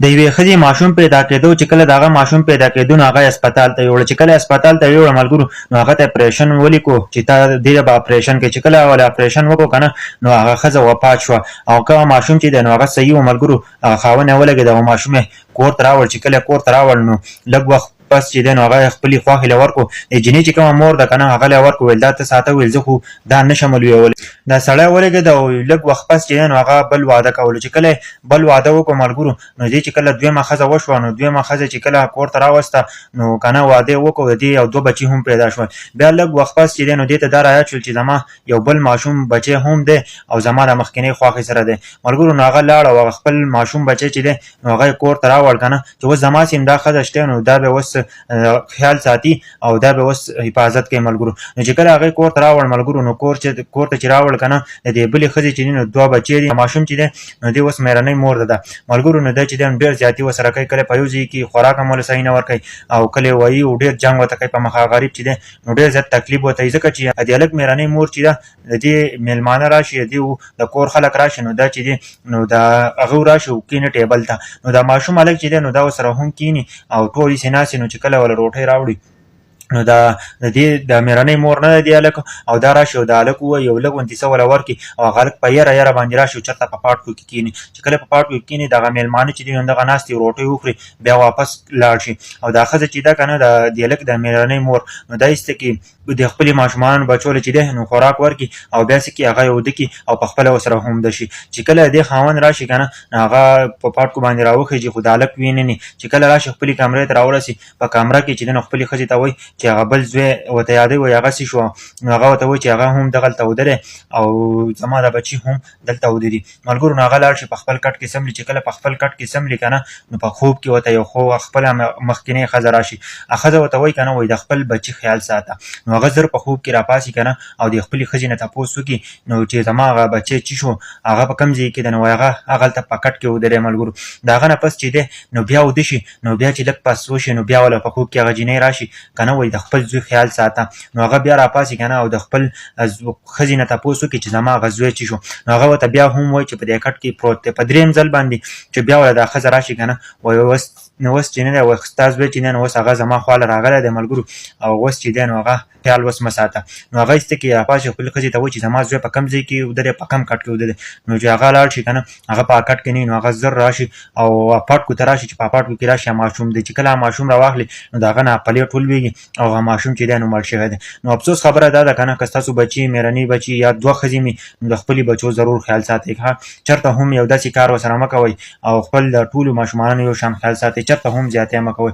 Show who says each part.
Speaker 1: د یوې ښځې ماشوم پیدا کېدو چې کله د هغه ماشوم پیدا کېدو نو هغه هسپتال ته یوړه چې کله هسپتال ته یوړه ملګرو نو هغه ته اپریشن ولیکو چې تا دې به اپریشن کوي چې کله ول اپریشن وکړو که نه نو هغه ښځه وفات شوه او کوم ماشوم چې دی نو هغه صحیح و ملګرو هغه خاوند یې ولګېد او ماشوم یې کور ته راوړ چې کله یې کور ته راوړ نو لږ وخت پس چې دی نو هغه خپلې خوښې له ورکړو د جینۍ چې کومه مور ده که نه هغه له ورکړو ویل دا ته ساته ویل زه خو دا نه شم لویولی دا سړی ولګېد او لږ وخت پس چې دی نو هغه بل واده کولو چې کله بل واده وکړو ملګرو نو دې چې کله دویمه ښځه وشوه نو دویمه ښځه چې کله کور ته راوسته نو که نه واده یې وکړو د دې یو دوه بچي هم پیدا شول بیا لږ وخت پس چې دی نو دې ته دا رایاد شول چې زما یو بل ماشوم بچی هم دی او زما د مخکینۍ خوښې سره دی ملګرو نو هغه لاړ او هغه خپل ماشوم بچی چې دی نو هغه یې کور ته راوړ که نه چې اوس زما سیم دا ښځه شته نو دا به اوس خیال ساتي او دا به اوس حفاظت کوي ملګرو نو چې کله هغې کور ته راوړ ملګرو نو کور ته چې راوړ که نه د دې بلې ښځې چې دي نو دوه بچې دي ماشوم چې دی نو دې اوس مېرنۍ مور ده ملګرو نو دی چې دی ډېر زیاتي ورسره کوي کله په یو ځای کې خوراک هم ورله صحیح نه ورکوي او کله یې وایي او ډېر جنګ ورته کوي په مخه غریب چې دی نو ډېر زیات تکلیف ورته وي ځکه چې د هلک مېرنۍ مور چې ده د دې مېلمانه راشي د دې د کور خلک راشي نو دا چې دی نو د هغه راشي کښېني ټیبل ته نو دا ماشوم هلک چې دی نو دا ورسره هم کښېني او ټول یې ناستې نو چې کله وله روټۍ راوړي نو دا د دې د مېرنۍ مور نه دی هلک او دا راشي او د هلک ووایي یو لږ غوندې څه وله ورکړي او هغه هلک په یره باندې راشي او چېرته په پاټکو کې کښېني چې کله په پاټکو کې کښېني دغه مېلمانه چې دي نو دغه ناست روټۍ وخوري بیا واپس لاړ شي او دا ښځه چې ده که نه د دې هلک د مېرنۍ مور نو دا ایسته کې د خپلې ماشومانو بچو له چې دی نو خوراک ورکړي او بیا څه کړي هغه یې اوده کړي او پخپله ورسره همده شي چې کله د دې خاوند راشي که نه نو هغه په پاټکو باندې راوخېږي خو د هلک ویني چې کله راشي خپلې کمرې ته راورسي په کمره کې چې دی نو خپلې ښځې ته وایي چې هغه بل زوی ورته یادوي وایي هغه څه شو نو هغه ورته وایي چې هغه هم دغلته اوده دی او زما د بچي هم دلته اوده دي ملګرو نو هغه لاړ شي په خپل کټ کې څملي چې کله په خپل کټ کې څملي که نه نو په خوب کې ورته یو خو خپله مخکینۍ ښځه راشي ښځه ورته وایي که نه وایي د خپل بچي خیال ساته نو هغه زر په خوب کې راپاسي که نه او د خپلې ښځې نه تپوس وکړي نو چې زما هغه بچی چې شو هغه په کوم ځای کې ده نو هغه هغلته په کټ کې اوده دی ملګرو د هغه نه پس چې دی نو بیا اوده شي نو بیا چې لږ پس وشي نو بیا وله په خوب کې هغه جینۍ راشي که نه وایي د خپل زوی خیال ساته نو هغه بیا راپاسي که نه او د خپل ښځې نه تپوس وکړي چې زما هغه زوی چې شو نو هغه ورته بیا هم وایي چې په دې کټ کې پروت دی په درېیم ځل باندې چې بیا وله دا ښځه راشي که نه وایي اوس چې نه دی ستا زوی چې دی نو اوس هغه زما خواله راغلی دی ملګرو او اوس چې دی نو هغه خیال اوس مه ساته نو هغه ایسته کې راپاسي خپلې ښځې ته وایي چې زما زوی په کوم ځای کې اوده دی په کوم کټ کې اوده دی نو چې هغه لاړ شي که نه هغه په کټ کې نه نو هغه زر راشي او پاټکو ته راشي چې په پاټکو کې راشي ماشوم دی چې کله ماشوم راواخلي نو د هغه نه پلیټ ولوېږي او هغه ماشوم چې دی نو مړ شوی دی نو افسوس خبره دا ده که نه که ستاسو بچي مېرنۍ بچي یا دوه ښځې مې نو د خپلې بچو ضرور خیال ساتئ چېرته هم یو داسې کار ورسره مه کوئ او خپل د ټولو ماشومانو یو شان خیال ساتئ چېرته هم زیاتی مه کوئ